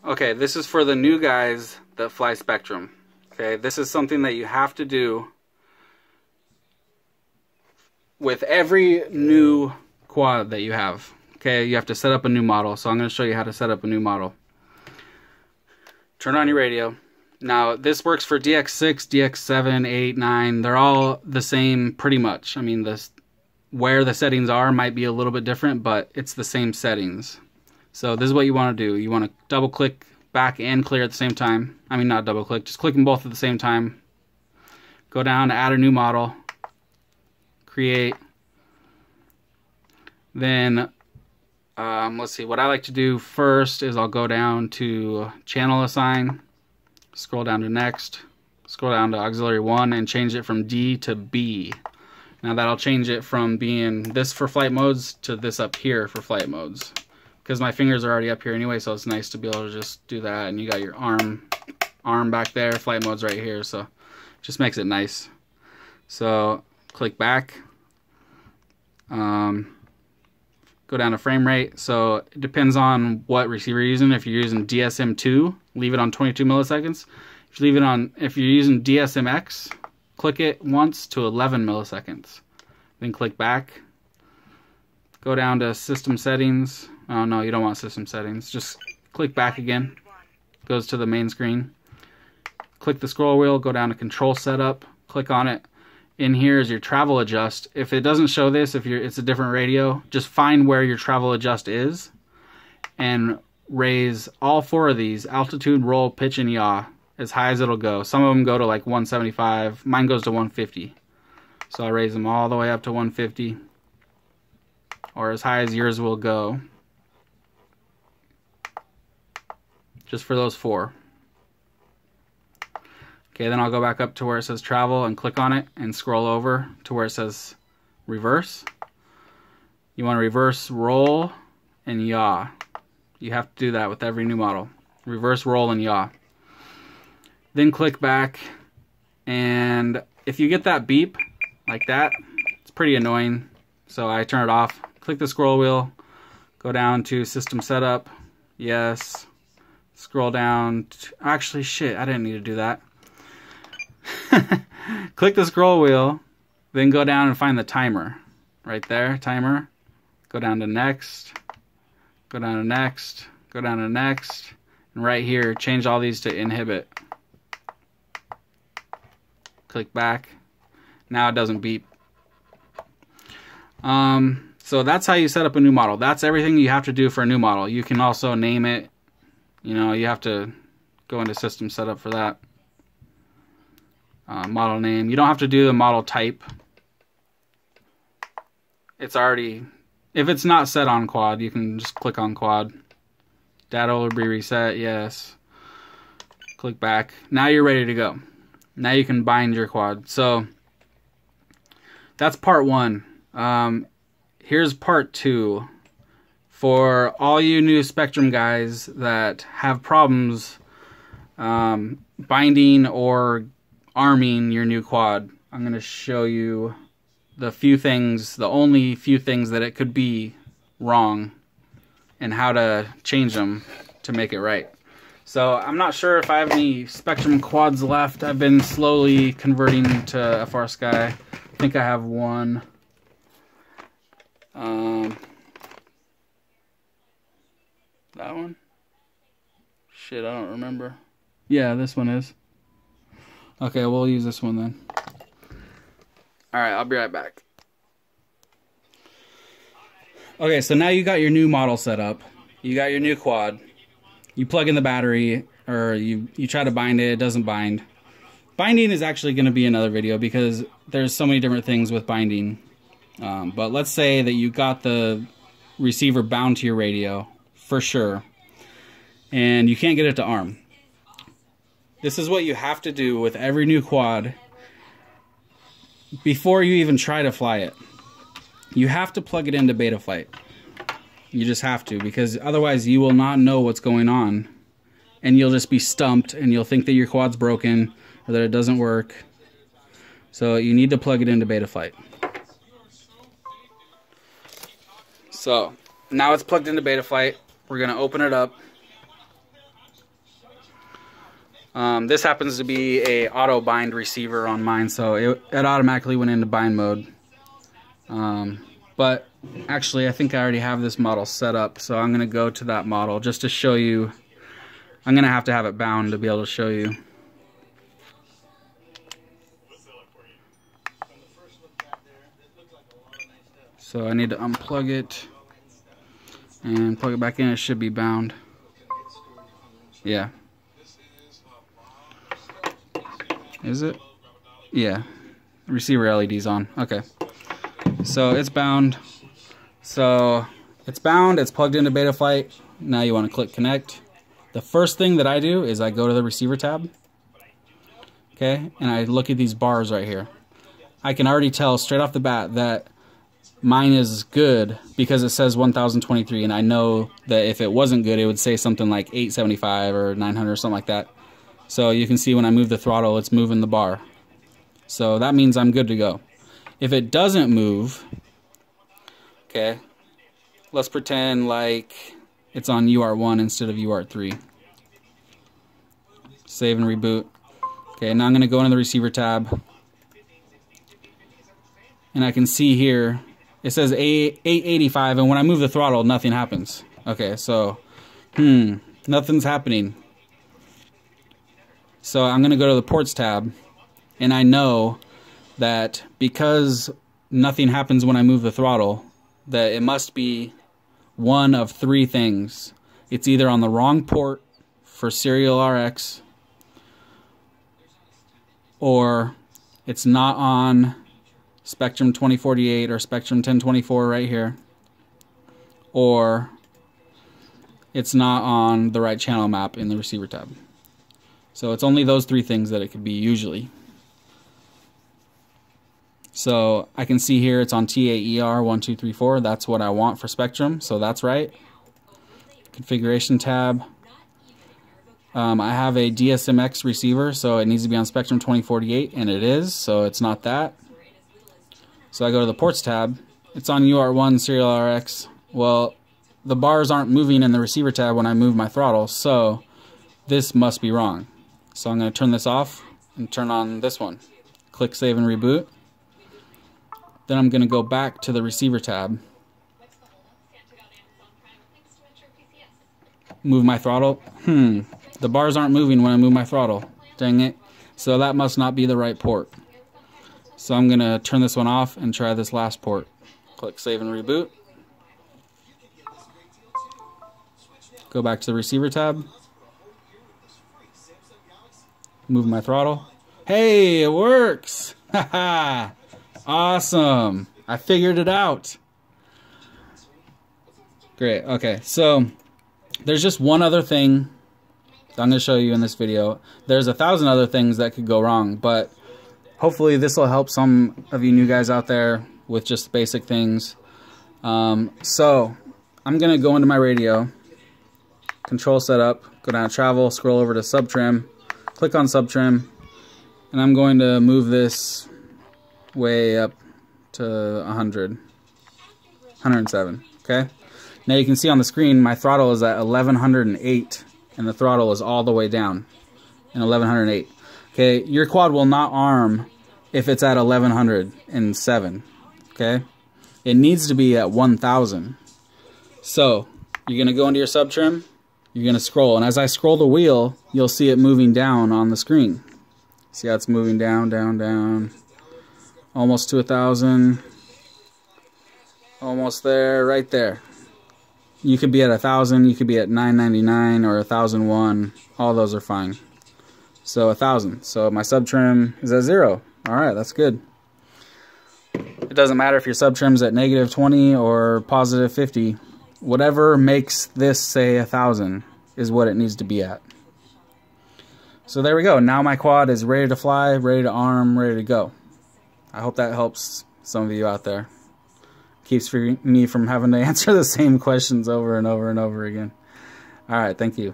Okay, this is for the new guys that fly Spektrum. Okay, this is something that you have to do with every new quad that you have. Okay, you have to set up a new model. So I'm going to show you how to set up a new model. Turn on your radio. Now, this works for DX6, DX7, 8, 9. They're all the same pretty much. I mean, where the settings are might be a little bit different, but it's the same settings. So this is what you want to do. You want to double click back and clear at the same time. I mean, not double click, just click them both at the same time. Go down to add a new model. Create. Then, let's see, what I like to do first is I'll go down to channel assign, scroll down to next, scroll down to auxiliary 1 and change it from D to B. Now that'll change it from being this for flight modes to this up here for flight modes. Because my fingers are already up here anyway, so it's nice to be able to just do that. And you got your arm back there, flight mode's right here, so just makes it nice. So click back, go down to frame rate. So it depends on what receiver you're using. If you're using DSM2, leave it on 22 milliseconds. If you're using DSMX, click it once to 11 milliseconds. Then click back. Go down to system settings. Oh no, you don't want system settings. Just click back again. Goes to the main screen. Click the scroll wheel, go down to control setup, click on it. In here is your travel adjust. If it doesn't show this, it's a different radio, just find where your travel adjust is and raise all 4 of these, altitude, roll, pitch, and yaw, as high as it'll go. Some of them go to like 175. Mine goes to 150. So I'll raise them all the way up to 150, or as high as yours will go. Just for those 4. Okay, then I'll go back up to where it says travel and click on it and scroll over to where it says reverse. You want to reverse, roll, and yaw. You have to do that with every new model. Reverse, roll, and yaw. Then click back, and if you get that beep like that, it's pretty annoying, so I turn it off. Click the scroll wheel, go down to system setup, yes, scroll down to, actually shit, I didn't need to do that. Click the scroll wheel, then go down and find the timer. Right there, timer. Go down to next, go down to next, go down to next, and right here, change all these to inhibit. Click back. Now it doesn't beep. So that's how you set up a new model. That's everything you have to do for a new model. You can also name it. You know, you have to go into system setup for that. Model name. You don't have to do the model type. It's already, if it's not set on quad, you can just click on quad. Data will be reset, yes. Click back. Now you're ready to go. Now you can bind your quad. So that's part 1. Here's part 2. For all you new Spektrum guys that have problems binding or arming your new quad, I'm going to show you the only few things that it could be wrong and how to change them to make it right. So I'm not sure if I have any Spektrum quads left. I've been slowly converting to FrSky. I think I have one. That one? Shit, I don't remember. Yeah, this one is. Okay, we'll use this one then. Alright, I'll be right back. Okay, so now you got your new model set up. You got your new quad. You plug in the battery, or you try to bind it, it doesn't bind. Binding is actually going to be another video because there's so many different things with binding. But let's say that you got the receiver bound to your radio, for sure, and you can't get it to arm. This is what you have to do with every new quad before you even try to fly it. You have to plug it into Betaflight. You just have to, because otherwise you will not know what's going on, and you'll just be stumped, and you'll think that your quad's broken or that it doesn't work. So you need to plug it into Betaflight. So now it's plugged into Betaflight. We're going to open it up. This happens to be a auto bind receiver on mine, so it automatically went into bind mode. But actually, I think I already have this model set up, so I'm going to go to that model just to show you. I'm going to have it bound to be able to show you. So I need to unplug it and plug it back in. It should be bound. Yeah. Is it? Yeah. Receiver LED's on. Okay. So it's bound. So it's bound. It's plugged into Betaflight. Now you want to click connect. The first thing that I do is I go to the receiver tab. Okay. And I look at these bars right here. I can already tell straight off the bat that mine is good because it says 1023, and I know that if it wasn't good, it would say something like 875 or 900 or something like that. So you can see when I move the throttle, it's moving the bar. So that means I'm good to go. If it doesn't move, okay, let's pretend like it's on UART1 instead of UART3. Save and reboot. Okay, now I'm going to go into the receiver tab. And I can see here, it says 885, and when I move the throttle, nothing happens. Okay, so, nothing's happening. So I'm going to go to the ports tab, and I know that because nothing happens when I move the throttle, that it must be one of three things. It's either on the wrong port for serial RX, or it's not on Spektrum 2048 or Spektrum 1024 right here, or it's not on the right channel map in the receiver tab. So it's only those three things that it could be usually. So I can see here it's on TAER1234. That's what I want for Spektrum, so that's right. Configuration tab. I have a DSMX receiver, so it needs to be on Spektrum 2048, and it is, so it's not that. So I go to the ports tab. It's on UART1 serial RX. Well, the bars aren't moving in the receiver tab when I move my throttle, so this must be wrong. So I'm going to turn this off and turn on this one. Click save and reboot. Then I'm going to go back to the receiver tab. Move my throttle. The bars aren't moving when I move my throttle. Dang it. So that must not be the right port. So I'm going to turn this one off and try this last port. Click save and reboot. Go back to the receiver tab. Move my throttle. Hey, it works! Haha! Awesome! I figured it out. Great. Okay, so there's just one other thing that I'm going to show you in this video. There's 1,000 other things that could go wrong, but hopefully this will help some of you new guys out there with just basic things. So I'm going to go into my radio, control setup, go down to travel, scroll over to subtrim, click on subtrim, and I'm going to move this way up to 100, 107, okay? Now you can see on the screen my throttle is at 1108 and the throttle is all the way down in 1108. Okay, your quad will not arm if it's at 1107, okay? It needs to be at 1000. So, you're going to go into your subtrim, you're going to scroll, and as I scroll the wheel, you'll see it moving down on the screen. See how it's moving down, down, down, almost to 1000, almost there, right there. You could be at 1000, you could be at 999 or 1001, all those are fine. So 1000. So my subtrim is at 0. Alright, that's good. It doesn't matter if your subtrim's at -20 or +50. Whatever makes this say 1000 is what it needs to be at. So there we go. Now my quad is ready to fly, ready to arm, ready to go. I hope that helps some of you out there. Keeps me from having to answer the same questions over and over and over again. Alright, thank you.